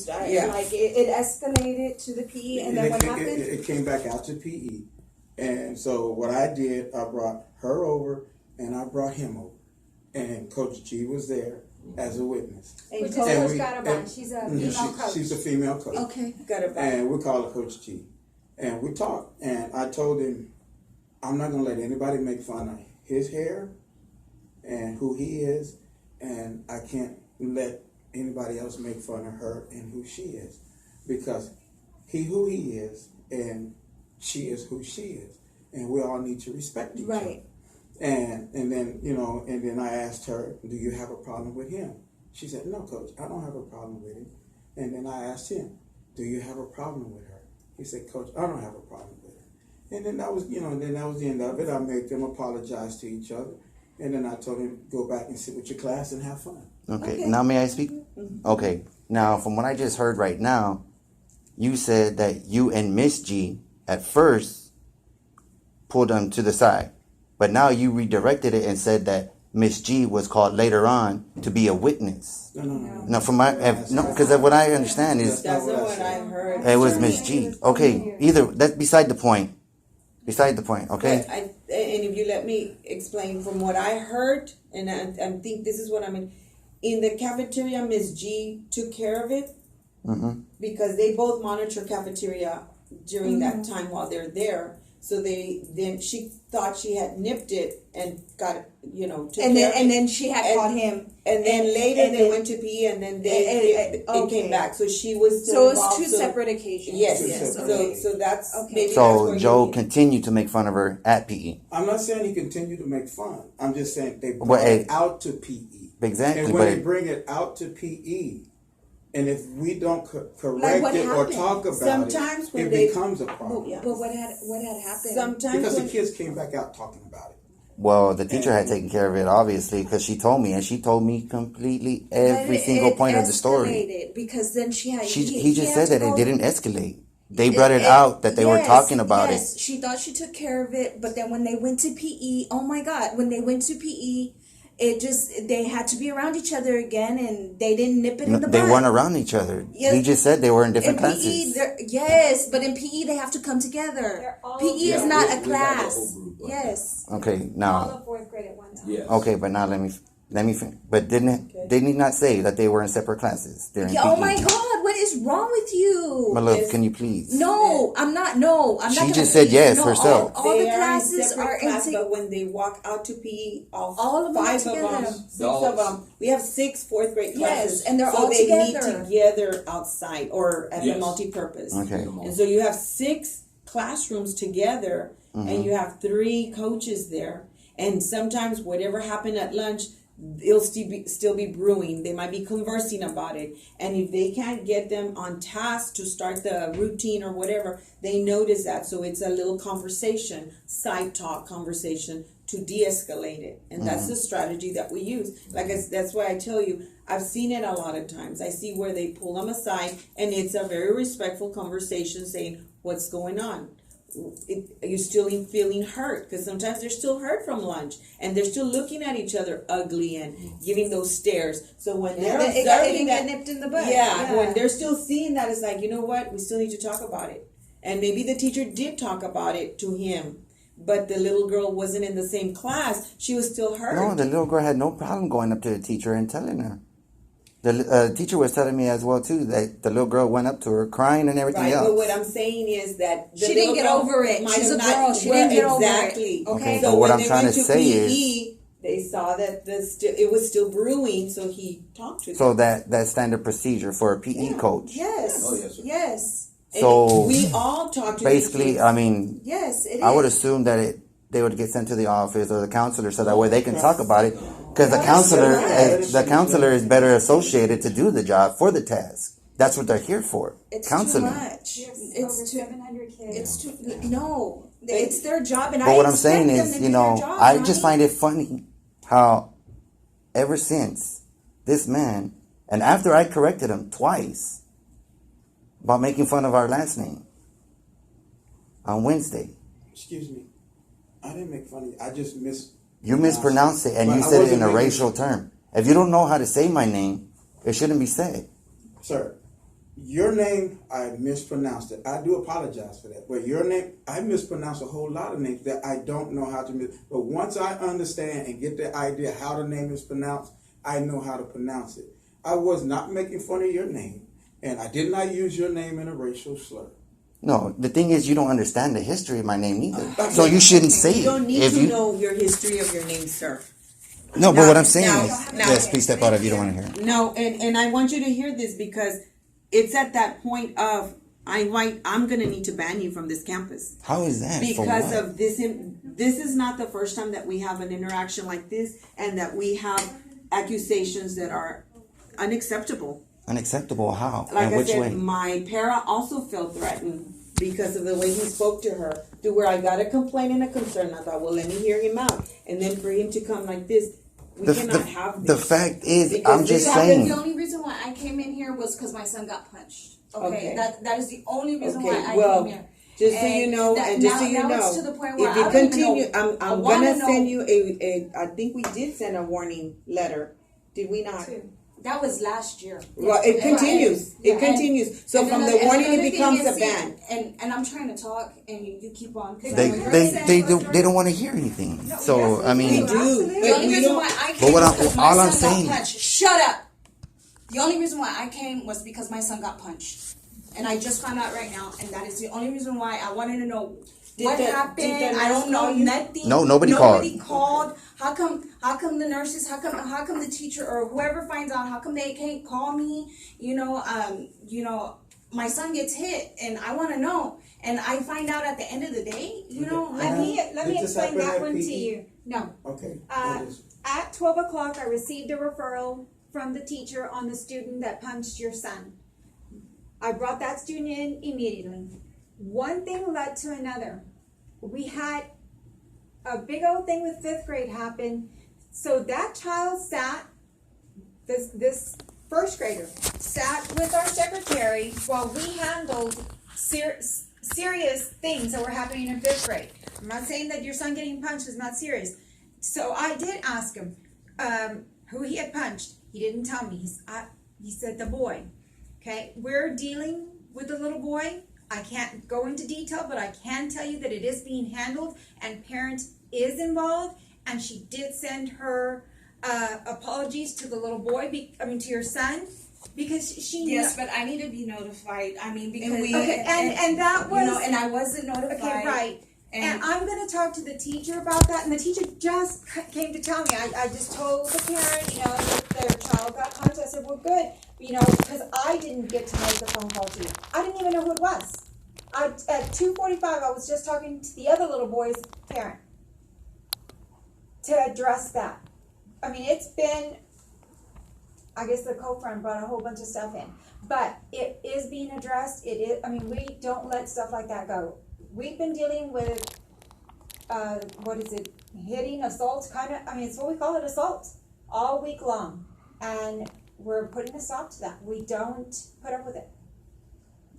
confused. Like it escalated to the PE, and then what happened? It came back out to PE, and so what I did, I brought her over, and I brought him over, and Coach G was there as a witness. And Coach Garaban, she's a female coach. She's a female coach. Okay, got it back. And we call her Coach G, and we talked, and I told him, I'm not gonna let anybody make fun of his hair and who he is, and I can't let anybody else make fun of her and who she is, because who he is and she is who she is, and we all need to respect each other. And then and then I asked her, do you have a problem with him? She said, no, Coach, I don't have a problem with him. And then I asked him, do you have a problem with her? He said, Coach, I don't have a problem with her. And then that was the end of it. I made them apologize to each other. And then I told him, go back and sit with your class and have fun. Okay. Now may I speak? Okay. Now, from what I just heard right now, you said that you and Miss G at first pulled them to the side. But now you redirected it and said that Miss G was called later on to be a witness. No, from my because what I understand is that's not what I heard. It was Miss G. Okay, that's beside the point. Beside the point. Okay. And if you let me explain from what I heard, and I think this is what I mean. In the cafeteria, Miss G took care of it because they both monitor cafeteria during that time while they're there. So she thought she had nipped it and got it, took care of it. And then she had caught him. And then later they went to PE, and then it came back. So she was still involved. So it was two separate occasions. Yes. So that's maybe. So Joe continued to make fun of her at PE. I'm not saying he continued to make fun. I'm just saying they brought it out to PE. Exactly. And when they bring it out to PE, and if we don't correct it or talk about it becomes a problem. But what had happened? Sometimes because the kids came back out talking about it. Well, the teacher had taken care of it, obviously, because she told me, and she told me completely every single point of the story. Because then he just said that it didn't escalate. They brought it out that they were talking about it. She thought she took care of it, but then when they went to PE, oh my God, when they went to PE, they had to be around each other again, and they didn't nip it in the bud. They weren't around each other. Yes. He just said they were in different classes. Yes, but in PE they have to come together. PE is not a class. Yes. Okay, now. All of fourth grade at one time. Yes. Okay, but now let me. But didn't he not say that they were in separate classes during PE? Oh my God, what is wrong with you? My love, can you please? No, I'm not. No, I'm not. She just said yes herself. All the classes are in class, but when they walk out to PE, all of them, 5 of them, 6 of them. We have 6 fourth grade classes, and they're all together. So they meet together outside or at the multi-purpose. Okay. And so you have 6 classrooms together, and you have 3 coaches there. And sometimes whatever happened at lunch, it'll still be brewing. They might be conversing about it. And if they can't get them on task to start the routine or whatever, they notice that. So it's a little conversation, side talk conversation to de-escalate it. And that's the strategy that we use. That's why I tell you, I've seen it a lot of times. I see where they pull them aside, and it's a very respectful conversation saying, what's going on? You're still feeling hurt, because sometimes they're still hurt from lunch, and they're still looking at each other ugly and giving those stares. So when they're observing that, nipped in the butt. When they're still seeing that, it's like, you know what, we still need to talk about it. And maybe the teacher did talk about it to him, but the little girl wasn't in the same class. She was still hurt. No, the little girl had no problem going up to the teacher and telling her. The teacher was telling me as well too that the little girl went up to her crying and everything else. But what I'm saying is that she didn't get over it. She's a girl. She didn't get over it. Okay, so what I'm trying to say is they saw that it was still brewing, so he talked to them. So that standard procedure for a PE coach. Yes. Oh, yes. So we all talk to basically, I mean, yes, it is. I would assume that they would get sent to the office or the counselor so that way they can talk about it. Because the counselor is better associated to do the job for the task. That's what they're here for. It's counseling. Too much. It's over 700 kids. It's too no. It's their job, and but what I'm saying is, I just find it funny how ever since this man, and after I corrected him twice about making fun of our last name on Wednesday. Excuse me. I didn't make fun of you. I just You mispronounced it, and you said it in a racial term. If you don't know how to say my name, it shouldn't be said. Sir, your name, I mispronounced it. I do apologize for that. But your name, I mispronounced a whole lot of names that I don't know how to. But once I understand and get the idea how the name is pronounced, I know how to pronounce it. I was not making fun of your name, and I did not use your name in a racial slur. No, the thing is, you don't understand the history of my name either. So you shouldn't say it. You don't need to know your history of your name, sir. No, but what I'm saying now- is, now- yes, please step out if you don't want to hear it. No, and I want you to hear this because it's at that point of I'm going to need to ban you from this campus. How is that? Because of this. This is not the first time that we have an interaction like this, and that we have accusations that are unacceptable. Unacceptable? How? Like In I which said, way? my para also felt threatened because of the way he spoke to her. To where I got a complaint and a concern. I thought, well, let me hear him out, and then for him to come like this. We cannot have the this. fact is, Because I'm just this saying. The only reason why I came in here was because my son got punched. Okay, Okay. that is the only reason Okay, why I well, came here. Just so And you know, that- and just now- so you now know, it's to the point where if you I don't even continue, know- I I'm wanna gonna know- send you a. I think we did send a warning letter. Did we not? That was last year. Well, it And- continues. yeah, It continues. So and from another- the warning, and it another becomes thing a is, ban. And I'm trying to talk, and you keep on. 'cause They I know you're they don't want to hear anything. So I We mean, do, The but only we reason don't. why I But came what was I'm- because all my I'm son saying- got punched. Shut up. The only reason why I came was because my son got punched, and I just found out right now, and that is the only reason why I wanted to know what Did happened. the I nurse don't know call you? nothing. No, nobody called. How come the nurses? How come the teacher or whoever finds out? How come they can't call me? You know, my son gets hit, and I want to know. And I find out at the end of the day, Let me Did this explain happen that at one to PE? you. No. Okay. At 12 o'clock, I received a referral from the teacher on the student that punched your son. I brought that student in immediately. One thing led to another. We had a big old thing with 5th grade happen. So that child sat, this first grader, sat with our secretary while we handled serious things that were happening in 5th grade. I'm not saying that your son getting punched is not serious. So I did ask him who he had punched. He didn't tell me. He said the boy. Okay, we're dealing with the little boy. I can't go into detail, but I can tell you that it is being handled and parent is involved. And she did send her apologies to the little boy, to your son, because she yes, but I need to be notified. I mean, because and that was and I wasn't notified. okay, right. And I'm going to talk to the teacher about that, and the teacher just came to tell me. I just told the parent, that their child got punched. I said, well, good, because I didn't get to make the phone call to you. I didn't even know who it was. At 2:45, I was just talking to the other little boy's parent to address that. I mean, it's been, I guess the co-friend brought a whole bunch of stuff in, but it is being addressed. It is, we don't let stuff like that go. We've been dealing with, hitting, assault, it's what we call it, assault, all week long. And we're putting a stop to that. We don't put up with it.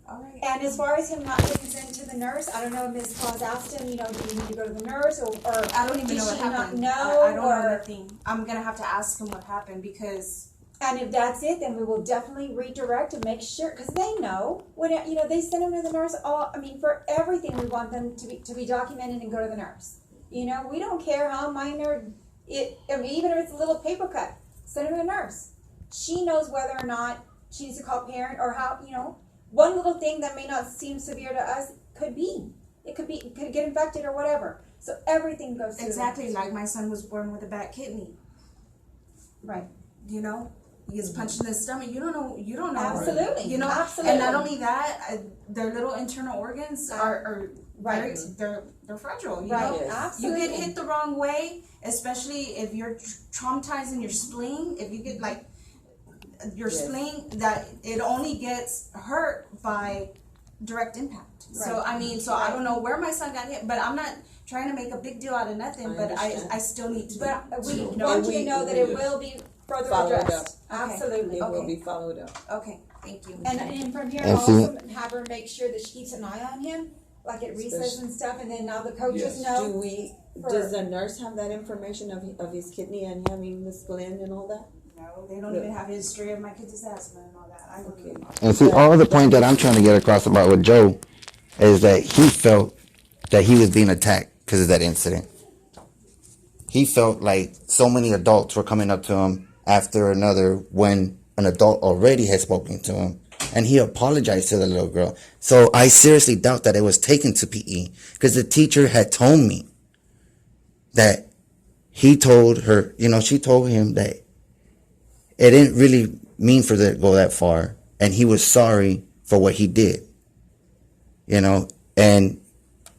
all right. And as far as him not getting sent to the nurse, I don't know if Ms. Claus asked him, do you need to go to the nurse or I don't even did know what she not happened. know, I don't know or- nothing. I'm gonna have to ask him what happened because And if that's it, then we will definitely redirect and make sure, because they know when they send them to the nurse. For everything, we want them to be documented and go to the nurse. We don't care how minor it. Even if it's a little paper cut, send them to the nurse. She knows whether or not she needs to call parent or how. One little thing that may not seem severe to us could get infected or whatever. So everything goes through exactly the nurse. like my son was born with a bad kidney. Right. He gets punched in the stomach. You don't know. Absolutely. Absolutely. And not only that, their little internal organs are Right. they're fragile. You Right. know, Absolutely. you get hit the wrong way, especially if you're traumatized in your spleen. If you get your spleen, that it only gets hurt by direct impact. So Right. I don't know where my son got hit, but I'm not trying to make a big deal out of nothing. But I still need to. But we No, want you to we- know that it will be further Followed addressed. up. Okay. Absolutely. It will Okay. be followed up. Okay, thank you. And from here, And also have her make sure that she keeps an eye on him, like at recess Especially- and stuff, and then now the coaches Yes. know. Does the nurse have that information of his kidney and having the spleen and all that? know, they don't even have a history of my kids' asthma and all that. I don't even know. And see, all the point that I'm trying to get across about with Joe is that he felt that he was being attacked because of that incident. He felt like so many adults were coming up to him after another when an adult already had spoken to him. And he apologized to the little girl. So I seriously doubt that it was taken to PE, because the teacher had told me that he told her, she told him that it didn't really mean for it to go that far. And he was sorry for what he did. And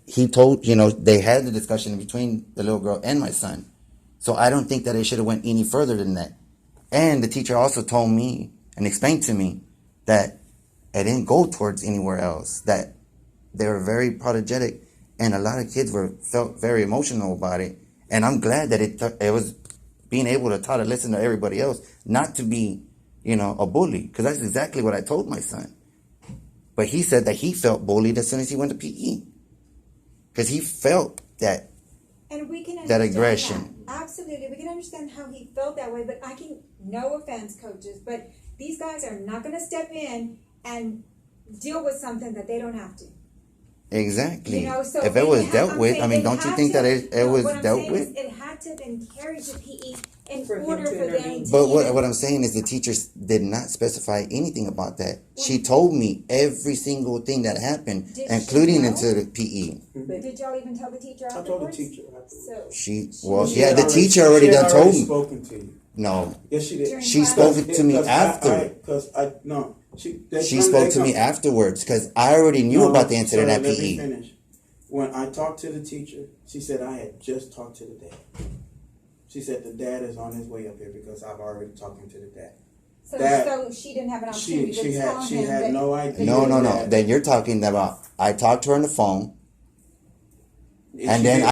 he told, they had the discussion between the little girl and my son. So I don't think that it should have went any further than that. And the teacher also told me and explained to me that it didn't go towards anywhere else, that they were very apologetic, and a lot of kids felt very emotional about it. And I'm glad that it was being able to try to listen to everybody else, not to be, a bully, because that's exactly what I told my son. But he said that he felt bullied as soon as he went to PE, because he felt that. And we can understand that aggression. That. Absolutely, we can understand how he felt that way. But no offense, coaches, but these guys are not going to step in and deal with something that they don't have to. Exactly. So if it was dealt with, don't you think that it was dealt with? It had to have been carried to PE in For him order to for them intervene. to. But what I'm saying is the teachers did not specify anything about that. She told me every single thing that happened, Did including she know? into the PE. Did y'all even tell the teacher I afterwards? told the teacher afterwards. So The teacher already done told me. Spoken to you. No, Yes, she did. she spoke to me after. She spoke to me afterwards, because I already knew about the incident at Let me PE. finish. When I talked to the teacher, she said I had just talked to the dad. She said the dad is on his way up here because I've already talked to the dad. So she didn't have an opportunity to tell him. She had no idea. No. Then you're talking about, I talked to her on the phone, and then